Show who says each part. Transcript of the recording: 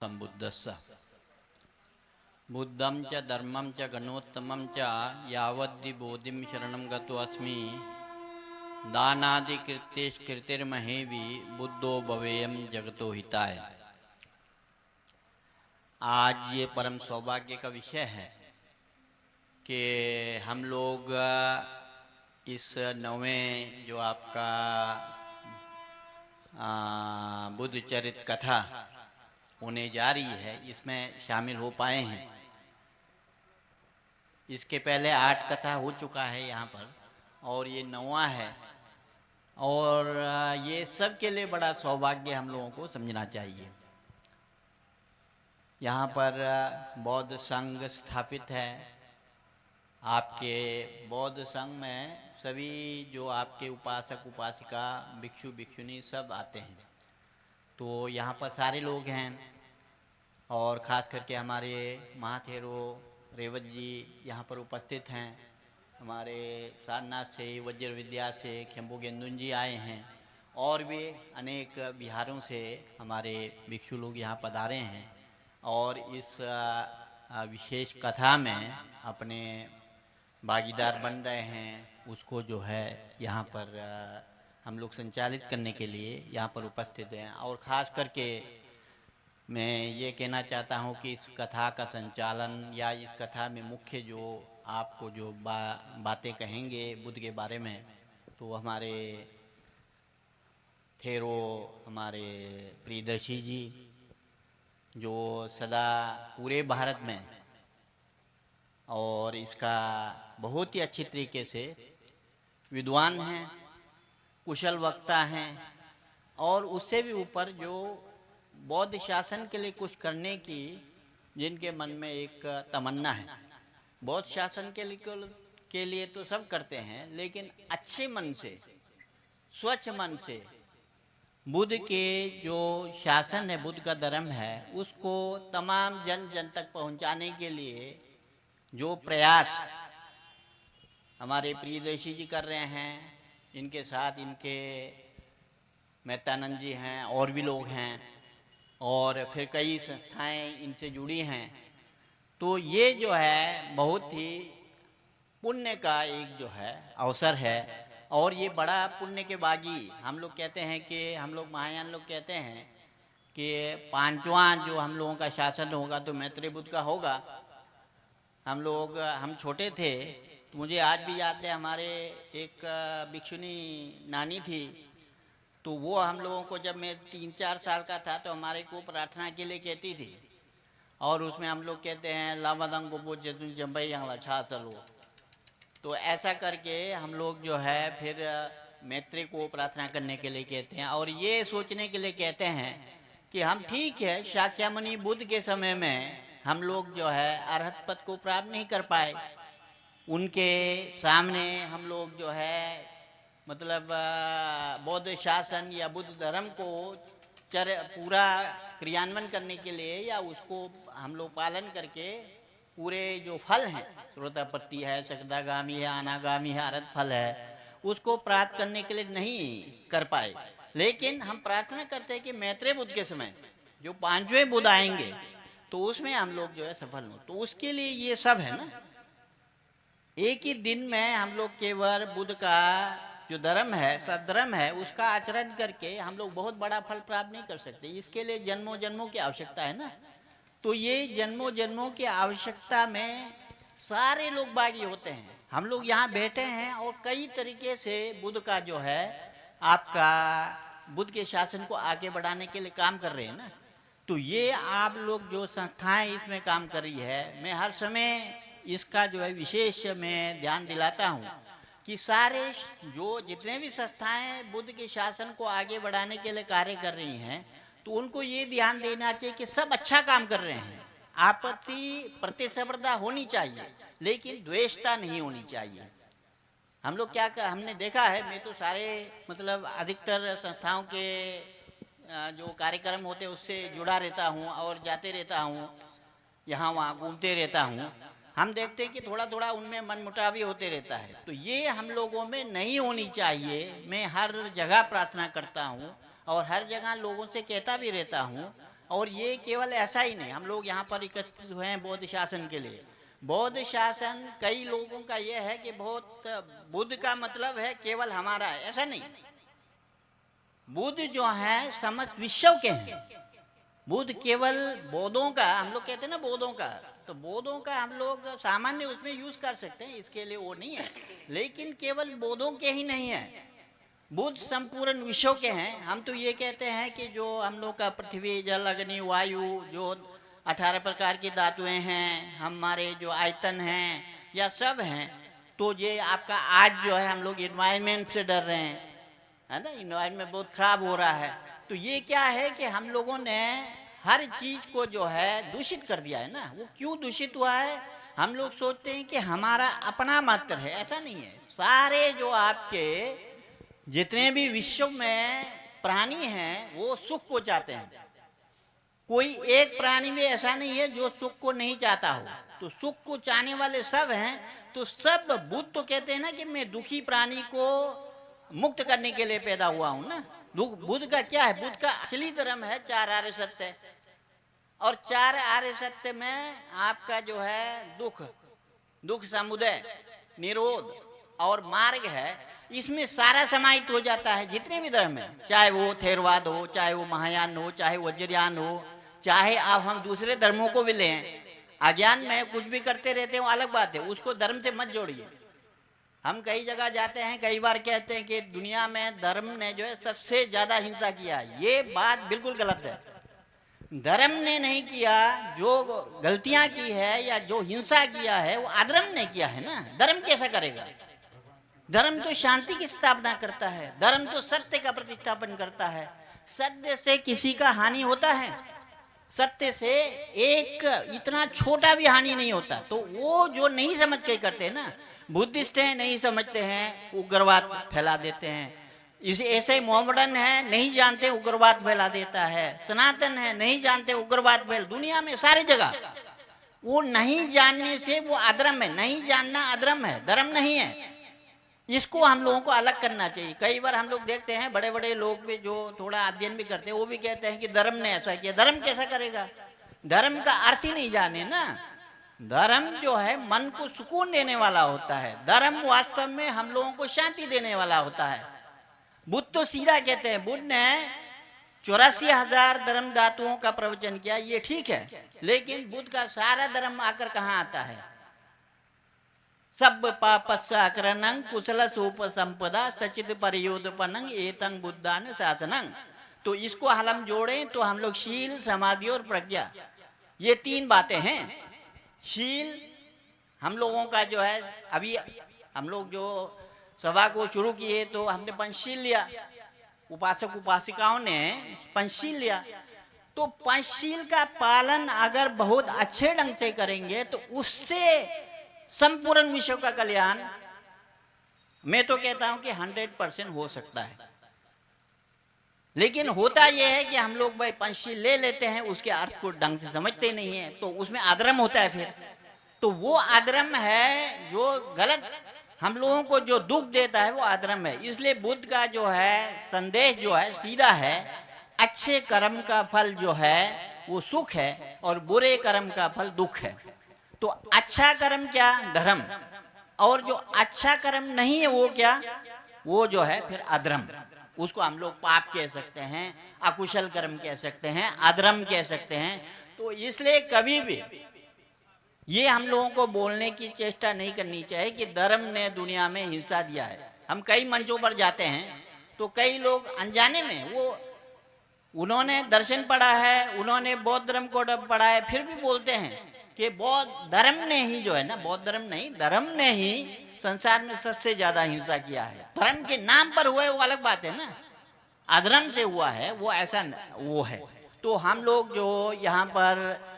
Speaker 1: संबुद्धस्स बुद्धं च धर्मं च गणोत्तमं च यावद्धि बोधिं शरणं गतो अस्मि दानादि कृतिर्महेवि बुद्धो भवेयं जगतो हिताय। आज ये परम सौभाग्य का विषय है कि हम लोग इस नवें जो आपका बुद्ध चरित कथा होने जा रही है इसमें शामिल हो पाए हैं। इसके पहले 8 कथा हो चुका है यहाँ पर और ये 9वां है और ये सब के लिए बड़ा सौभाग्य हम लोगों को समझना चाहिए। यहाँ पर बौद्ध संघ स्थापित है। आपके बौद्ध संघ में सभी जो आपके उपासक उपासिका भिक्षु भिक्षुनी सब आते हैं, तो यहाँ पर सारे लोग हैं और ख़ास करके हमारे महाथेरो रेवत जी यहाँ पर उपस्थित हैं। हमारे सारनाथ से वज्र विद्या से खेम्बू गेंदुन जी आए हैं और भी अनेक बिहारों से हमारे भिक्षु लोग यहाँ पधारे हैं और इस विशेष कथा में अपने भागीदार बन रहे हैं। उसको जो है यहाँ पर हम लोग संचालित करने के लिए यहाँ पर उपस्थित हैं और ख़ास करके मैं ये कहना चाहता हूँ कि इस कथा का संचालन या इस कथा में मुख्य जो आपको जो बातें कहेंगे बुद्ध के बारे में, तो हमारे थेरो हमारे प्रियदर्शी जी जो सदा पूरे भारत में और इसका बहुत ही अच्छी तरीके से विद्वान हैं, कुशल वक्ता हैं और उससे भी ऊपर जो बौद्ध शासन के लिए कुछ करने की जिनके मन में एक तमन्ना है। बौद्ध शासन के लिए तो सब करते हैं, लेकिन अच्छे मन से स्वच्छ मन से बुद्ध के जो शासन है, बुद्ध का धर्म है, उसको तमाम जन जन तक पहुंचाने के लिए जो प्रयास हमारे प्रियदर्शी जी कर रहे हैं, इनके साथ इनके मेहतानंद जी हैं और भी लोग हैं और फिर कई संस्थाएं इनसे जुड़ी हैं, तो ये जो है बहुत ही पुण्य का एक जो है अवसर है और ये बड़ा पुण्य के बागी हम लोग कहते हैं कि हम लोग महायान लोग कहते हैं कि 5वां जो हम लोगों का शासन होगा तो मैत्रेय बुद्ध का होगा। हम छोटे थे तो मुझे आज भी याद है, हमारे एक भिक्षुनी नानी थी, तो वो हम लोगों को जब मैं 3-4 साल का था तो हमारे को प्रार्थना के लिए कहती थी और उसमें हम लोग कहते हैं लामदंग को जम्बई छा चलो। तो ऐसा करके हम लोग जो है फिर मैत्री को प्रार्थना करने के लिए कहते हैं और ये सोचने के लिए कहते हैं कि हम ठीक है शाक्यमुनि बुद्ध के समय में हम लोग जो है अरहत पद को प्राप्त नहीं कर पाए, उनके सामने हम लोग जो है मतलब बौद्ध शासन या बुद्ध धर्म को पूरा क्रियान्वयन करने के लिए या उसको हम लोग पालन करके पूरे जो फल हैं, श्रोतापत्ति है, सकदागामी है, अनागामी है, अरहत फल है, उसको प्राप्त करने के लिए नहीं कर पाए। लेकिन हम प्रार्थना करते हैं कि मैत्रेय बुद्ध के समय जो 5वें बुद्ध आएंगे तो उसमें हम लोग जो है सफल हो। तो उसके लिए ये सब है ना, एक ही दिन में हम लोग केवल बुद्ध का जो धर्म है, सद्धर्म है, उसका आचरण करके हम लोग बहुत बड़ा फल प्राप्त नहीं कर सकते। इसके लिए जन्मों जन्मों की आवश्यकता है ना। तो ये जन्मों जन्मों की आवश्यकता में सारे लोग बागी होते हैं। हम लोग यहाँ बैठे हैं और कई तरीके से बुद्ध का जो है आपका बुद्ध के शासन को आगे बढ़ाने के लिए काम कर रहे हैं ना। तो ये आप लोग जो संस्थाएं इसमें काम कर रही है, मैं हर समय इसका जो है विशेष मैं ध्यान दिलाता हूँ कि सारे जो जितने भी संस्थाएं बुद्ध के शासन को आगे बढ़ाने के लिए कार्य कर रही हैं, तो उनको ये ध्यान देना चाहिए कि सब अच्छा काम कर रहे हैं। आपत्ति प्रतिस्पर्धा होनी चाहिए लेकिन द्वेषता नहीं होनी चाहिए। हम लोग हमने देखा है, मैं तो सारे मतलब अधिकतर संस्थाओं के जो कार्यक्रम होते हैं उससे जुड़ा रहता हूँ और जाते रहता हूँ, यहाँ वहाँ घूमते रहता हूँ। हम देखते हैं कि थोड़ा थोड़ा उनमें मनमुटावी होते रहता है, तो ये हम लोगों में नहीं होनी चाहिए। मैं हर जगह प्रार्थना करता हूँ और हर जगह लोगों से कहता भी रहता हूँ और ये केवल ऐसा ही नहीं, हम लोग यहाँ पर एकत्रित हुए हैं बौद्ध शासन के लिए। बौद्ध शासन कई लोगों का ये है कि बहुत बुद्ध का मतलब है केवल हमारा है, ऐसा नहीं। बुद्ध जो है समस्त विश्व के हैं। बुद्ध केवल बौद्धों का, हम लोग कहते हैं ना बौद्धों का, तो बौद्धों का हम लोग सामान्य उसमें यूज कर सकते हैं, इसके लिए वो नहीं है। लेकिन केवल बौद्धों के ही नहीं है, बुद्ध संपूर्ण विश्व के हैं। हम तो ये कहते हैं कि जो हम लोग का पृथ्वी, जल, अग्नि, वायु, जो 18 प्रकार की धातुएं हैं, हमारे जो आयतन हैं या सब हैं, तो ये आपका आज जो है हम लोग इन्वायरमेंट से डर रहे हैं, है ना, इन्वायरमेंट बहुत खराब हो रहा है। तो ये क्या है कि हम लोगों ने हर चीज को जो है दूषित कर दिया है ना। वो क्यों दूषित हुआ है? हम लोग सोचते हैं कि हमारा अपना मात्र है, ऐसा नहीं है। सारे जो आपके जितने भी विश्व में प्राणी हैं वो सुख को चाहते हैं। कोई एक प्राणी भी ऐसा नहीं है जो सुख को नहीं चाहता हो, तो सुख को चाहने वाले सब हैं। तो सब, बुद्ध तो कहते हैं ना कि मैं दुखी प्राणी को मुक्त करने के लिए पैदा हुआ हूं ना। बुद्ध का क्या है? बुद्ध का असली धर्म है 4 आर्य सत्य, और 4 आर्य सत्य में आपका जो है दुख समुदय, निरोध और मार्ग है, इसमें सारा समाहित हो जाता है। जितने भी धर्म है, चाहे वो थेरवाद हो, चाहे वो महायान हो, चाहे वज्रयान हो, चाहे आप हम दूसरे धर्मों को भी लें, अज्ञान में कुछ भी करते रहते हैं वो अलग बात है, उसको धर्म से मत जोड़िए। हम कई जगह जाते हैं, कई बार कहते हैं कि दुनिया में धर्म ने जो है सबसे ज्यादा हिंसा किया है। ये बात बिल्कुल गलत है। धर्म ने नहीं किया, जो गलतियां की है या जो हिंसा किया है वो अधर्म ने किया है ना। धर्म कैसा करेगा? धर्म तो शांति की स्थापना करता है, धर्म तो सत्य का प्रतिष्ठापन करता है। सत्य से किसी का हानि होता है? सत्य से एक इतना छोटा भी हानि नहीं होता। तो वो जो नहीं समझ के करते हैं ना, बुद्धिस्ट हैं नहीं समझते हैं, उग्रवाद फैला देते हैं। इसे ऐसे मोहम्मडन है नहीं जानते, उग्रवाद फैला देता है। सनातन है नहीं जानते, उग्रवाद फैल, दुनिया में सारी जगह। वो नहीं जानने से वो अधर्म है, नहीं जानना अधर्म है, धर्म नहीं है। इसको हम लोगों को अलग करना चाहिए। कई बार हम लोग देखते हैं बड़े बड़े लोग भी जो थोड़ा अध्ययन भी करते हैं, वो भी कहते हैं कि धर्म ने ऐसा किया। धर्म कैसा करेगा? धर्म का अर्थ ही नहीं जाने ना। धर्म जो है मन को सुकून देने वाला होता है। धर्म वास्तव में हम लोगों को शांति देने वाला होता है। बुद्ध तो सीधा कहते हैं, बुद्ध ने 84,000 धर्म धातुओं का प्रवचन किया, ये ठीक है, लेकिन बुद्ध का सारा धर्म आकर कहाँ आता है? सब पापस्साकरणं कुशल सोप संपदा सचित परियोदपनं एतं बुद्धान शासनं। तो इसको हम जोड़ें तो हम लोग शील, समाधि और प्रज्ञा, ये 3 बातें हैं। शील हम लोगों का जो है, अभी हम लोग जो सभा को शुरू किए तो हमने पंचशील लिया, उपासक उपासिकाओं ने पंचशील लिया। तो पंचशील का पालन अगर बहुत अच्छे ढंग से करेंगे तो उससे संपूर्ण विश्व का कल्याण, मैं तो कहता हूं कि 100% हो सकता है। लेकिन होता यह है कि हम लोग भाई पंचशील ले लेते हैं, उसके अर्थ को ढंग से समझते नहीं है, तो उसमें अधर्म होता है। फिर तो वो अधर्म है जो गलत हम लोगों को जो दुख देता है, वो अधर्म है। इसलिए बुद्ध का जो है संदेश जो है सीधा है, अच्छे कर्म का फल जो है वो सुख है और बुरे कर्म का फल दुख है। तो अच्छा कर्म क्या? धर्म। और जो अच्छा कर्म नहीं है वो क्या? वो जो है फिर अधर्म। उसको हम लोग पाप कह सकते हैं, अकुशल कर्म कह सकते हैं, अधर्म कह सकते हैं। तो इसलिए कभी भी ये हम लोगों को बोलने की चेष्टा नहीं करनी चाहिए कि धर्म ने दुनिया में हिंसा दिया है। हम कई मंचों पर जाते हैं तो कई लोग अनजाने में, वो उन्होंने दर्शन पढ़ा है, उन्होंने बौद्ध धर्म को पढ़ा है, फिर भी बोलते हैं कि बौद्ध धर्म ने ही जो है ना, बौद्ध धर्म नहीं, धर्म ने ही संसार में सबसे ज्यादा हिंसा किया है। धर्म के नाम पर हुआ है वो अलग बात है ना, अधर्म से हुआ है वो ऐसा वो है। तो हम लोग जो यहाँ पर